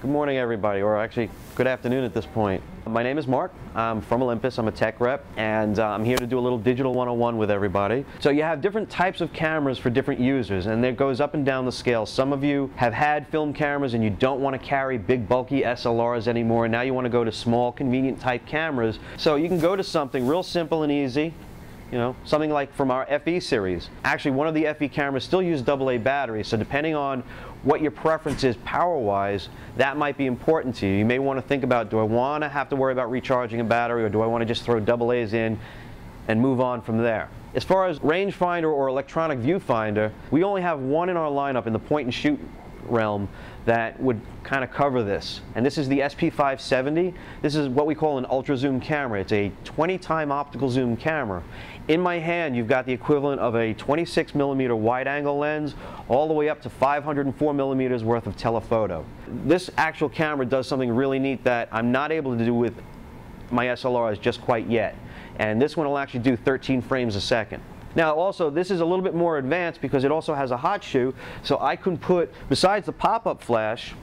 Good morning, everybody, or actually good afternoon at this point. My name is Mark. I'm from Olympus. I'm a tech rep, and I'm here to do a little digital 101 with everybody. So you have different types of cameras for different users, and it goes up and down the scale. Some of you have had film cameras and you don't want to carry big bulky SLRs anymore, and now you want to go to small convenient type cameras. So you can go to something real simple and easy. You know, something like from our FE series. Actually, one of the FE cameras still use AA batteries, so depending on what your preference is power-wise, that might be important to you. You may want to think about, do I want to have to worry about recharging a battery, or do I want to just throw AA's in and move on from there? As far as rangefinder or electronic viewfinder, we only have one in our lineup in the point and shoot realm that would kind of cover this, and this is the SP570. This is what we call an ultra zoom camera. It's a 20-time optical zoom camera. In my hand, you've got the equivalent of a 26mm wide-angle lens all the way up to 504mm worth of telephoto. This actual camera does something really neat that I'm not able to do with my SLRs just quite yet, and this one will actually do 13 frames a second. Now also, this is a little bit more advanced because it also has a hot shoe, so I can put, besides the pop-up flash,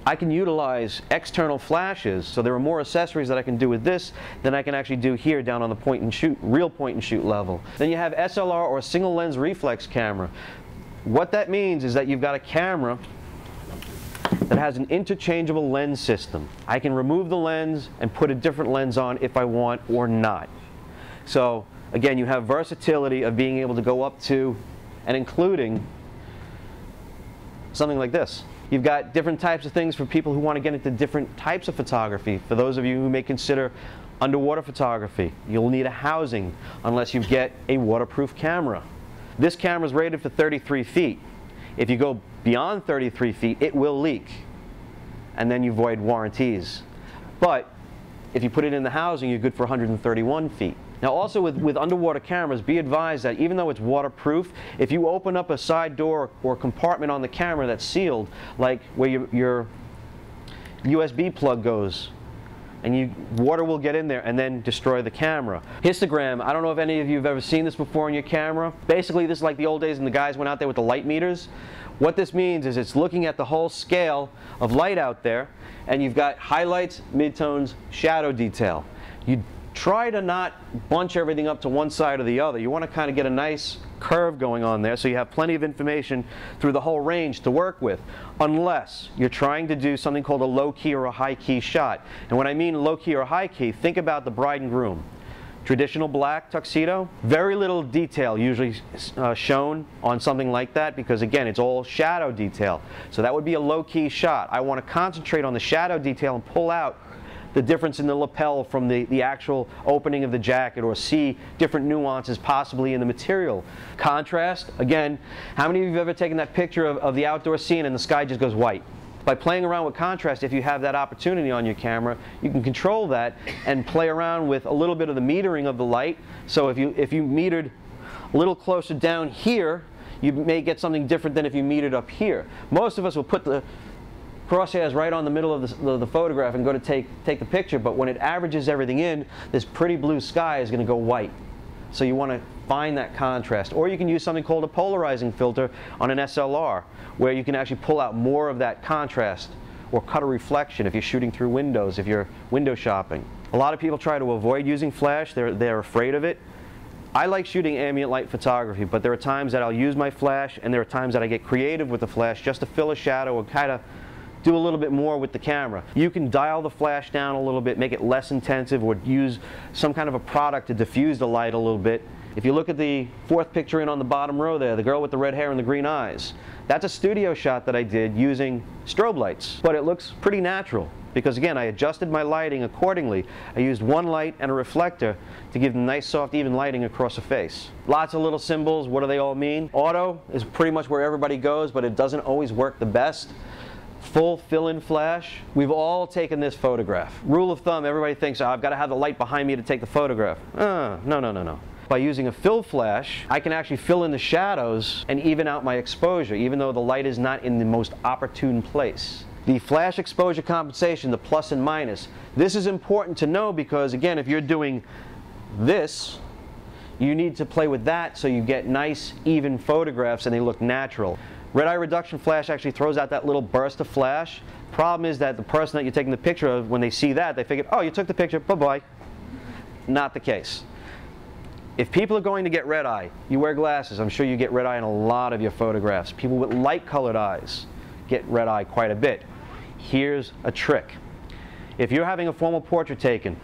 I can utilize external flashes, so there are more accessories that I can do with this than I can actually do here down on the point and shoot, real point and shoot level. Then you have SLR or single lens reflex camera. What that means is that you've got a camera that has an interchangeable lens system. I can remove the lens and put a different lens on if I want or not. So again, you have versatility of being able to go up to and including something like this. You've got different types of things for people who want to get into different types of photography. For those of you who may consider underwater photography, you'll need a housing unless you get a waterproof camera. This camera is rated for 33 feet. If you go beyond 33 feet, it will leak, and then you void warranties. But if you put it in the housing, you're good for 131 feet. Now also with underwater cameras, be advised that even though it's waterproof, if you open up a side door or compartment on the camera that's sealed, like where your USB plug goes, and water will get in there and then destroy the camera. Histogram, I don't know if any of you have ever seen this before in your camera. Basically, this is like the old days when the guys went out there with the light meters. What this means is it's looking at the whole scale of light out there, and you've got highlights, midtones, shadow detail. You try to not bunch everything up to one side or the other. You want to kind of get a nice curve going on there so you have plenty of information through the whole range to work with, unless you're trying to do something called a low-key or a high-key shot. And when I mean low-key or high-key, think about the bride and groom. Traditional black tuxedo, very little detail usually shown on something like that because, again, it's all shadow detail. So that would be a low-key shot. I want to concentrate on the shadow detail and pull out the difference in the lapel from the actual opening of the jacket, or see different nuances possibly in the material. Contrast, again, how many of you have ever taken that picture of the outdoor scene and the sky just goes white? By playing around with contrast, if you have that opportunity on your camera, you can control that and play around with a little bit of the metering of the light. So if you metered a little closer down here, you may get something different than if you metered up here. Most of us will put the crosshairs right on the middle of the photograph and go to take the picture, but when it averages everything in, this pretty blue sky is going to go white. So you want to find that contrast. Or you can use something called a polarizing filter on an SLR, where you can actually pull out more of that contrast or cut a reflection if you're shooting through windows, if you're window shopping. A lot of people try to avoid using flash. They're afraid of it. I like shooting ambient light photography, but there are times that I'll use my flash, and there are times that I get creative with the flash just to fill a shadow or kind of do a little bit more with the camera. You can dial the flash down a little bit, make it less intensive, or use some kind of a product to diffuse the light a little bit. If you look at the fourth picture in on the bottom row there, the girl with the red hair and the green eyes, that's a studio shot that I did using strobe lights, but it looks pretty natural because, again, I adjusted my lighting accordingly. I used one light and a reflector to give them nice, soft, even lighting across the face. Lots of little symbols. What do they all mean? Auto is pretty much where everybody goes, but it doesn't always work the best. Full fill-in flash. We've all taken this photograph. Rule of thumb, everybody thinks, oh, I've got to have the light behind me to take the photograph. No. By using a fill flash, I can actually fill in the shadows and even out my exposure, even though the light is not in the most opportune place. The flash exposure compensation, the plus and minus, this is important to know because, again, if you're doing this, you need to play with that so you get nice, even photographs and they look natural. Red eye reduction flash actually throws out that little burst of flash. Problem is that the person that you're taking the picture of, when they see that, they figure, oh, you took the picture, bye-bye. Not the case. If people are going to get red eye, you wear glasses. I'm sure you get red eye in a lot of your photographs. People with light colored eyes get red eye quite a bit. Here's a trick. If you're having a formal portrait taken,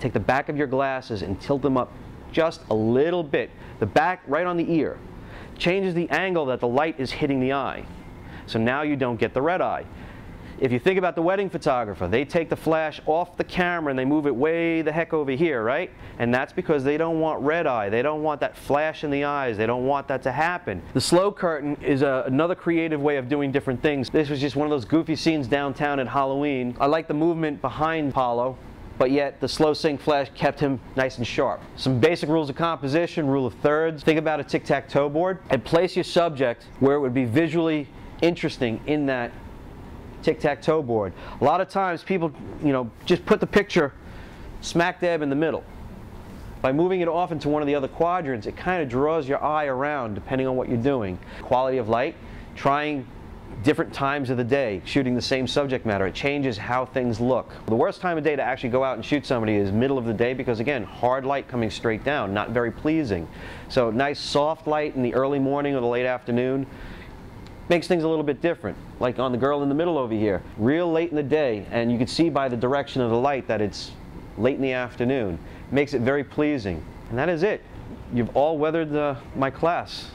take the back of your glasses and tilt them up just a little bit. The back right on the ear changes the angle that the light is hitting the eye. So now you don't get the red eye. If you think about the wedding photographer, they take the flash off the camera and they move it way the heck over here, right? And that's because they don't want red eye. They don't want that flash in the eyes. They don't want that to happen. The slow curtain is another creative way of doing different things. This was just one of those goofy scenes downtown at Halloween. I like the movement behind Apollo, but yet the slow sync flash kept him nice and sharp. Some basic rules of composition, rule of thirds. Think about a tic-tac-toe board and place your subject where it would be visually interesting in that tic-tac-toe board. A lot of times people, just put the picture smack dab in the middle. By moving it off into one of the other quadrants, it kind of draws your eye around depending on what you're doing. Quality of light, trying different times of the day, shooting the same subject matter. It changes how things look. The worst time of day to actually go out and shoot somebody is middle of the day because, again, hard light coming straight down, not very pleasing. So nice soft light in the early morning or the late afternoon makes things a little bit different. Like on the girl in the middle over here, real late in the day, and you can see by the direction of the light that it's late in the afternoon. Makes it very pleasing. And that is it. You've all weathered my class.